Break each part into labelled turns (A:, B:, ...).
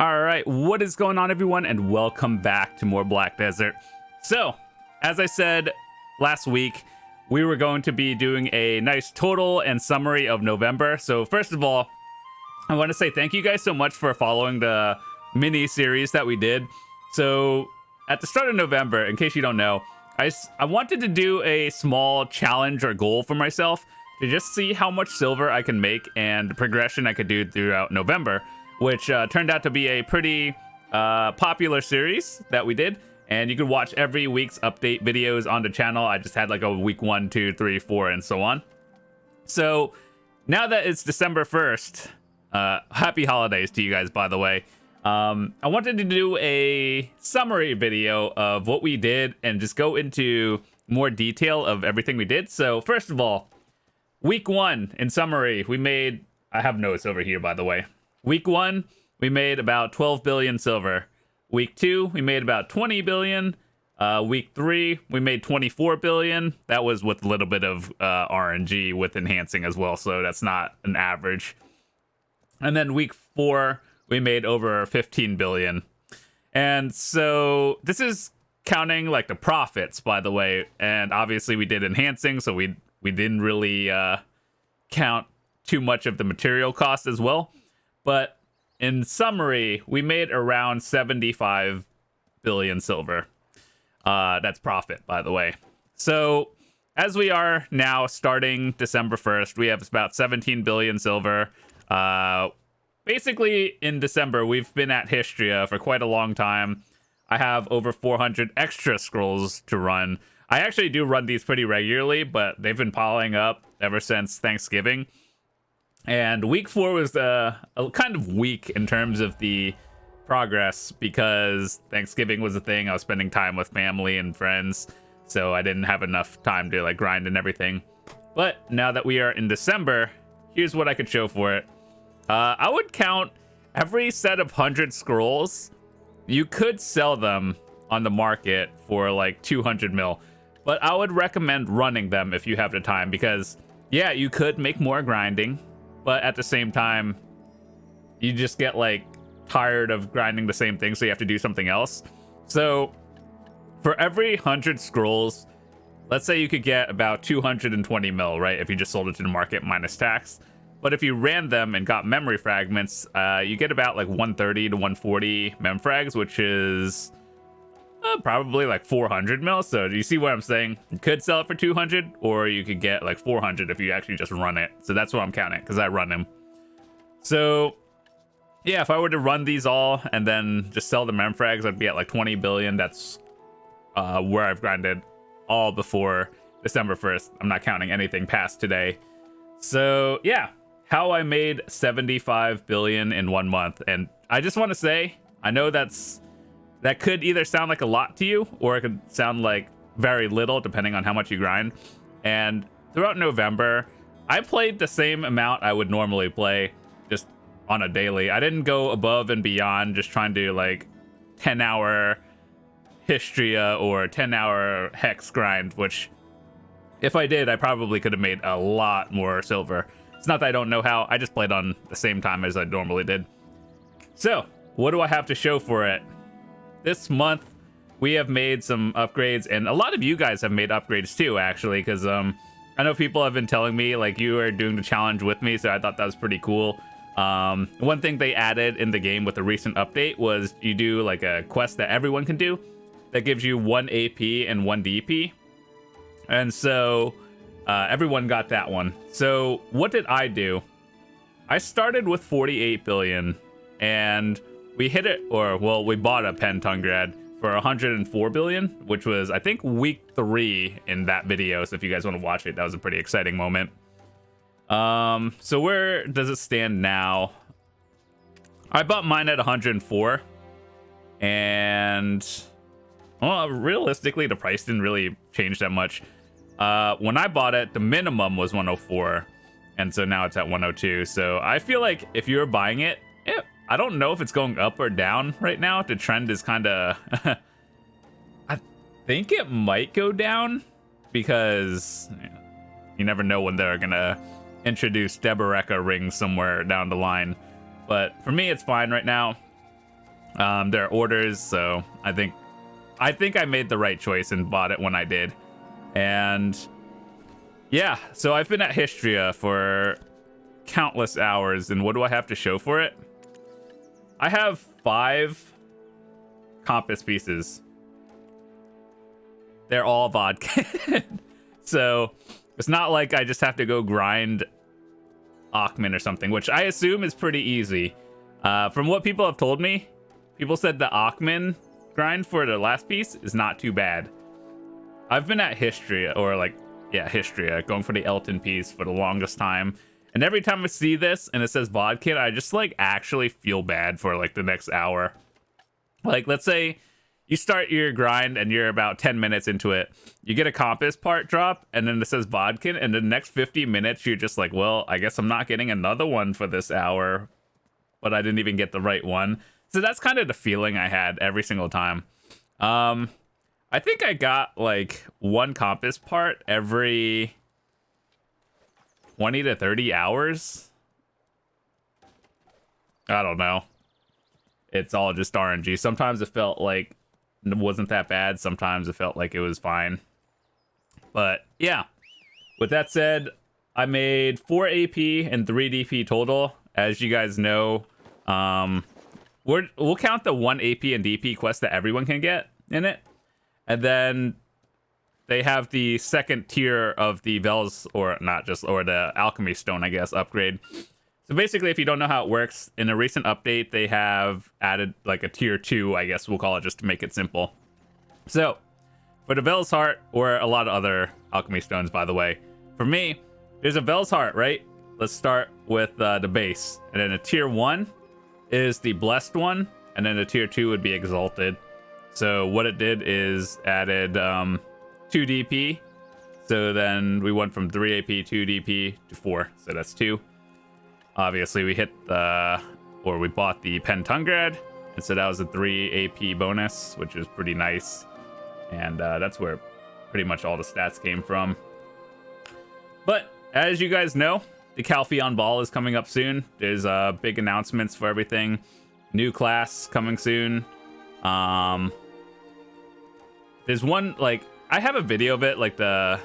A: All right, what is going on, everyone, and welcome back to more Black Desert. So, as I said last week, we were going to be doing a nice total and summary of November. So, first of all, I want to say thank you guys so much for following the mini series that we did. So, at the start of November, in case you don't know, I wanted to do a small challenge or goal for myself to just see how much silver I can make and the progression I could do throughout November, which turned out to be a pretty popular series that we did. And you can watch every week's update videos on the channel. I just had like a week 1, 2, 3, 4, and so on. So now that it's December 1st, happy holidays to you guys, by the way. I wanted to do a summary video of what we did and just go into more detail of everything we did. So first of all, week 1 in summary, we made, I have notes over here, by the way. Week 1, we made about 12 billion silver. Week 2, we made about 20 billion. Week 3, we made 24 billion. That was with a little bit of RNG with enhancing as well, so that's not an average. And then week 4, we made over 15 billion. And so this is counting like the profits, by the way. And obviously we did enhancing, so we didn't really count too much of the material cost as well. But in summary, we made around 75 billion silver. That's profit, by the way. So as we are now starting December 1st, we have about 17 billion silver. Basically, in December, we've been at Histria for quite a long time. I have over 400 extra scrolls to run. I actually do run these pretty regularly, but they've been piling up ever since Thanksgiving. And week 4 was a kind of weak in terms of the progress because Thanksgiving was a thing. I was spending time with family and friends, so I didn't have enough time to like grind and everything. But now that we are in December, here's what I could show for it. I would count every set of 100 scrolls. You could sell them on the market for like 200 mil, but I would recommend running them if you have the time because, yeah, you could make more grinding. But at the same time, you just get like tired of grinding the same thing, so you have to do something else. So for every 100 scrolls, let's say you could get about 220 mil, right? If you just sold it to the market minus tax. But if you ran them and got memory fragments, you get about like 130 to 140 mem frags, which is probably like 400 mil. So do you see what I'm saying? You could sell it for 200, or you could get like 400 if you actually just run it. So that's what I'm counting because I run them. So yeah, if I were to run these all and then just sell the mem frags, I'd be at like 20 billion. That's where I've grinded all before December 1st. I'm not counting anything past today. So yeah, how I made 75 billion in 1 month. And I just want to say, I know that could either sound like a lot to you, or it could sound like very little, depending on how much you grind. And throughout November, I played the same amount I would normally play, just on a daily. I didn't go above and beyond, just trying to like 10-hour Histria or 10-hour Hex grind, which if I did, I probably could have made a lot more silver. It's not that I don't know how, I just played on the same time as I normally did. So, what do I have to show for it? This month, we have made some upgrades, and a lot of you guys have made upgrades too, actually, because I know people have been telling me, like, you are doing the challenge with me, so I thought that was pretty cool. One thing they added in the game with the recent update was you do, like, a quest that everyone can do that gives you 1 AP and 1 DP. And so, everyone got that one. So, what did I do? I started with 48 billion, and we hit it, we bought a Pentungrad for 104 billion, which was, I think, week 3 in that video. So if you guys want to watch it, that was a pretty exciting moment. So where does it stand now? I bought mine at 104. And, well, realistically, the price didn't really change that much. When I bought it, the minimum was 104. And so now it's at 102. So I feel like if you're buying it, I don't know if it's going up or down right now. The trend is kind of... I think it might go down because you never know when they're going to introduce Deboreka rings somewhere down the line. But for me, it's fine right now. There are orders, so I think I made the right choice and bought it when I did. And yeah, so I've been at Histria for countless hours, and what do I have to show for it? I have 5 compass pieces. They're all vodka. So it's not like I just have to go grind Ackman or something, which I assume is pretty easy. From what people have told me, people said the Ackman grind for the last piece is not too bad. I've been at Histria, or like, yeah, Histria, going for the Elton piece for the longest time. And every time I see this and it says vodka, I just like actually feel bad for like the next hour. Like, let's say you start your grind and you're about 10 minutes into it. You get a compass part drop and then it says vodka, and the next 50 minutes you're just like, well, I guess I'm not getting another one for this hour, but I didn't even get the right one. So that's kind of the feeling I had every single time. I think I got like one compass part every 20 to 30 hours. I don't know. It's all just RNG. Sometimes it felt like it wasn't that bad. Sometimes it felt like it was fine. But yeah, with that said, I made 4 AP and 3 DP total. As you guys know, we'll count the 1 AP and DP quest that everyone can get in it. And then they have the second tier of the Vels, or the Alchemy Stone, I guess, upgrade. So basically, if you don't know how it works, in a recent update, they have added like a tier 2, I guess we'll call it, just to make it simple. So for the Vel's Heart, or a lot of other Alchemy Stones, by the way, for me, there's a Vel's Heart, right? Let's start with the base. And then a tier 1 is the Blessed one, and then a tier 2 would be Exalted. So what it did is added 2 DP. So then we went from 3 AP, 2 DP to 4. So that's 2. Obviously, we bought the Pentungrad, and so that was a 3 AP bonus, which is pretty nice. And that's where pretty much all the stats came from. But as you guys know, the Calpheon Ball is coming up soon. There's big announcements for everything. New class coming soon. There's one, like, I have a video of it, like the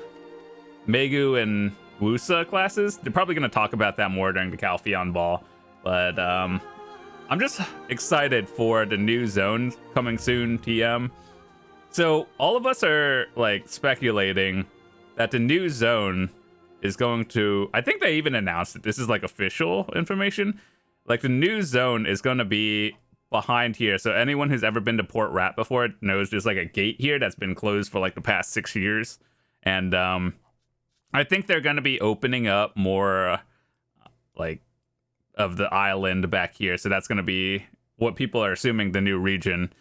A: Megu and Wusa classes. They're probably going to talk about that more during the Calpheon Ball. But I'm just excited for the new zone coming soon, TM. So all of us are like speculating that the new zone is going to, I think they even announced it. This is like official information. Like the new zone is going to be behind here. So anyone who's ever been to Port Rat before knows there's like a gate here that's been closed for like the past 6 years. And I think they're going to be opening up more like of the island back here. So that's going to be what people are assuming the new region.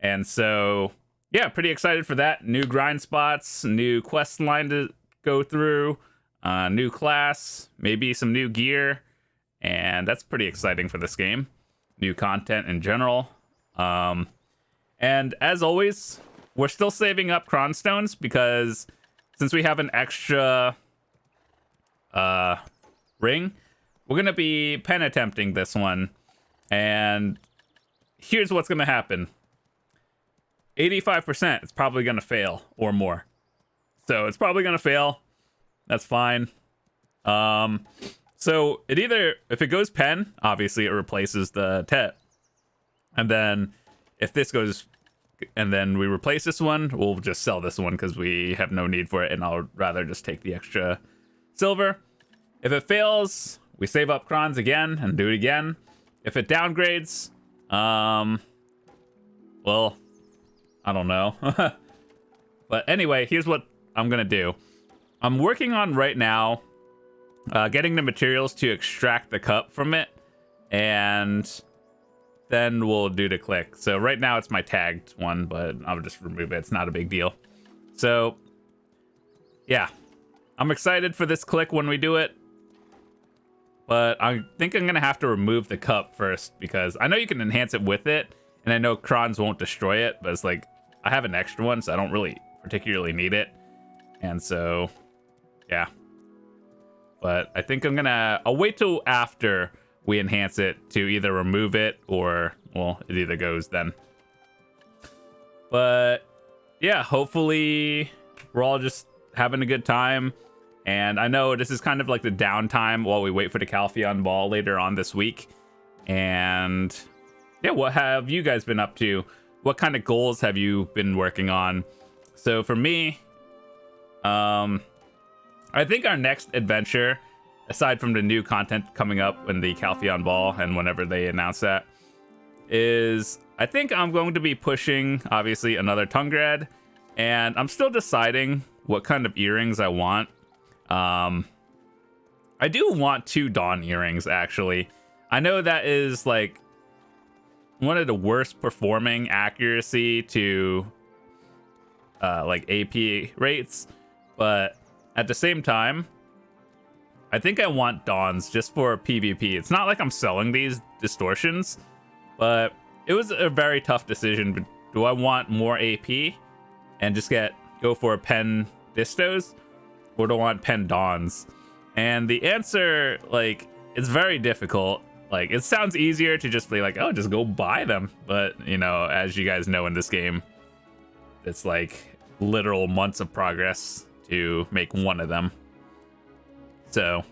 A: And so, yeah, pretty excited for that. New grind spots, new quest line to go through, new class, maybe some new gear. And that's pretty exciting for this game. New content in general. And as always, we're still saving up Cronstones because since we have an extra ring, we're going to be pen attempting this one. And here's what's going to happen. 85%, it's probably going to fail or more. So it's probably going to fail. That's fine. So it either, if it goes pen, obviously it replaces the TET. And then if this goes, and then we replace this one, we'll just sell this one because we have no need for it. And I'll rather just take the extra silver. If it fails, we save up crons again and do it again. If it downgrades, well, I don't know. But anyway, here's what I'm going to do. I'm working on right now getting the materials to extract the cup from it, and then we'll do the click. So right now it's my tagged one, but I'll just remove it. It's not a big deal. So yeah, I'm excited for this click when we do it, but I think I'm gonna have to remove the cup first because I know you can enhance it with it, and I know crons won't destroy it, but it's like I have an extra one, so I don't really particularly need it. And so yeah, but I think I'll wait till after we enhance it to either remove it or, well, it either goes then. But yeah, hopefully we're all just having a good time. And I know this is kind of like the downtime while we wait for the Calpheon Ball later on this week. And yeah, what have you guys been up to? What kind of goals have you been working on? So for me, I think our next adventure, aside from the new content coming up in the Calpheon Ball and whenever they announce that, is I think I'm going to be pushing, obviously, another Tungrad. And I'm still deciding what kind of earrings I want. I do want 2 Dawn earrings, actually. I know that is like one of the worst performing accuracy to like AP rates, but at the same time, I think I want Dawns just for PvP. It's not like I'm selling these distortions, but it was a very tough decision. Do I want more AP and just go for pen distos, or do I want pen Dawns? And the answer, like, it's very difficult. Like, it sounds easier to just be like, oh, just go buy them. But, you know, as you guys know in this game, it's like literal months of progress to make one of them. So,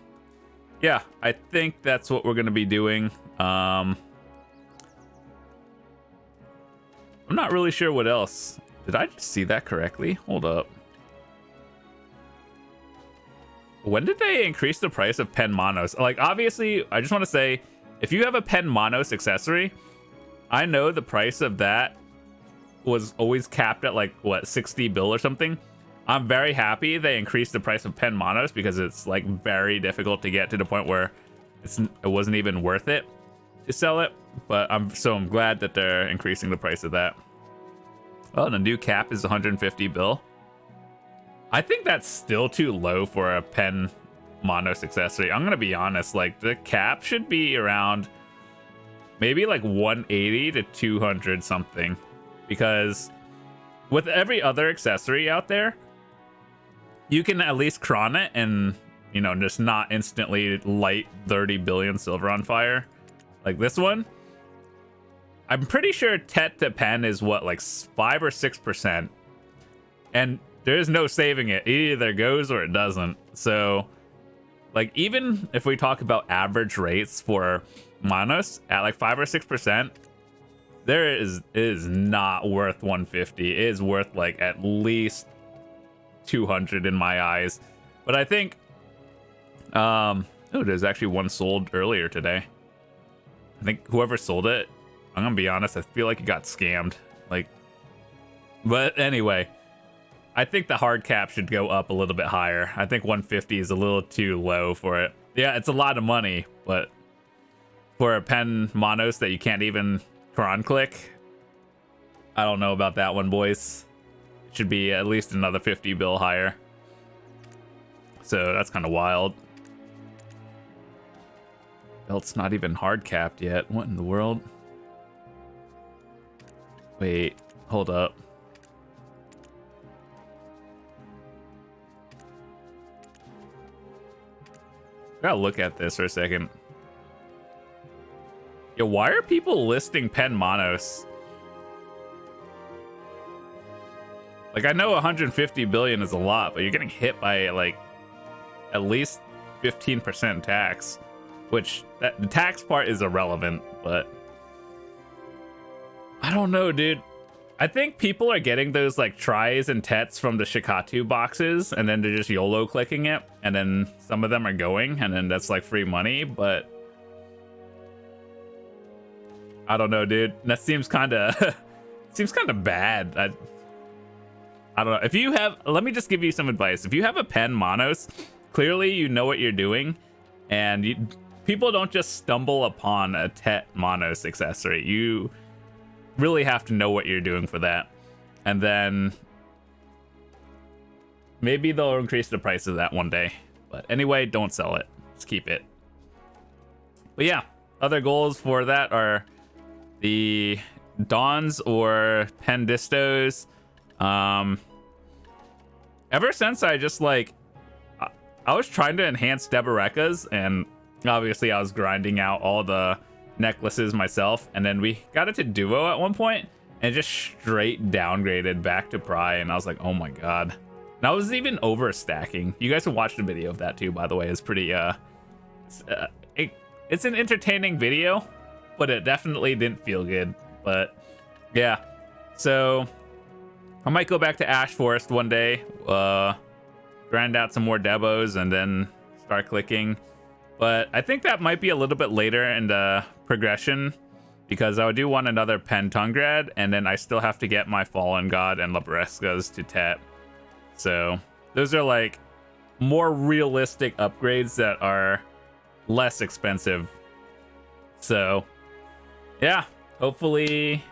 A: yeah, I think that's what we're going to be doing. I'm not really sure what else. Did I just see that correctly? Hold up. When did they increase the price of Pen Monos? Like, obviously, I just want to say, if you have a Pen Monos accessory, I know the price of that was always capped at like, what, 60 bill or something. I'm very happy they increased the price of Pen Monos because it's like very difficult to get to the point where it wasn't even worth it to sell it. But I'm glad that they're increasing the price of that. Oh, the new cap is 150 bill. I think that's still too low for a Pen Monos accessory. I'm gonna be honest, like the cap should be around maybe like 180 to 200 something, because with every other accessory out there, you can at least cron it and, you know, just not instantly light 30 billion silver on fire. Like this one, I'm pretty sure Tet to Pen is what, like 5 or 6%, and there's no saving it. It either goes or it doesn't. So, like, even if we talk about average rates for Monos at like 5 or 6%, it is not worth 150. It is worth like at least 200 in my eyes. But I think, oh, there's actually one sold earlier today. I think whoever sold it, I'm gonna be honest, I feel like it got scammed. Like, but anyway, I think the hard cap should go up a little bit higher. I think 150 is a little too low for it. Yeah, it's a lot of money, but for a Pen Monos that you can't even cron click, I don't know about that one, boys. It should be at least another 50 bill higher. So that's kind of wild. Belt's not even hard capped yet. What in the world? Wait, hold up. Gotta look at this for a second. Yo, why are people listing Pen Monos? Like, I know 150 billion is a lot, but you're getting hit by like at least 15% tax, which the tax part is irrelevant, but I don't know, dude. I think people are getting those like tries and tets from the Shikatu boxes, and then they're just YOLO clicking it, and then some of them are going, and then that's like free money. But I don't know, dude. That seems kind of bad. I don't know. If you have, let me just give you some advice. If you have a Pen Monos, clearly you know what you're doing, and people don't just stumble upon a Tet Monos accessory. You really have to know what you're doing for that, and then maybe they'll increase the price of that one day. But anyway, don't sell it, just keep it. But yeah, other goals for that are the Dawns or Pen Distos. Ever since I just like I was trying to enhance Deboreka's, and obviously I was grinding out all the necklaces myself, and then we got it to duo at one point, and it just straight downgraded back to pry, and I was like, oh my god. And I was even overstacking. You guys have watched a video of that too, by the way. It's pretty it's an entertaining video, but it definitely didn't feel good. But yeah, so I might go back to Ash Forest one day, grind out some more debos, and then start clicking. But I think that might be a little bit later in the progression, because I do want another Pentungrad, and then I still have to get my Fallen God and Labrescas to Tet. So those are like more realistic upgrades that are less expensive. So yeah, hopefully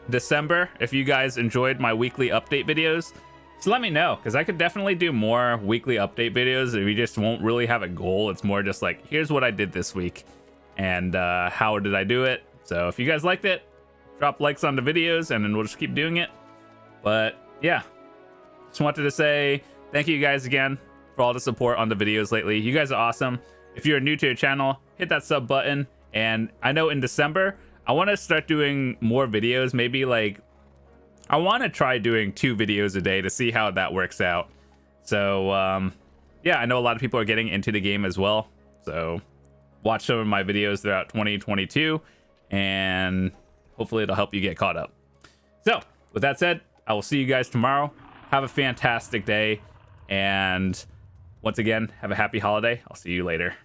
A: December, if you guys enjoyed my weekly update videos, just let me know, because I could definitely do more weekly update videos. We just won't really have a goal. It's more just like, here's what I did this week, and how did I do it. So if you guys liked it, drop likes on the videos, and then we'll just keep doing it. But yeah, just wanted to say thank you guys again for all the support on the videos lately. You guys are awesome. If you're new to the channel, hit that sub button. And I know in December, I want to start doing more videos. Maybe like, I want to try doing 2 videos a day to see how that works out. So yeah, I know a lot of people are getting into the game as well. So watch some of my videos throughout 2022, and hopefully it'll help you get caught up. So with that said, I will see you guys tomorrow. Have a fantastic day, and once again, have a happy holiday. I'll see you later.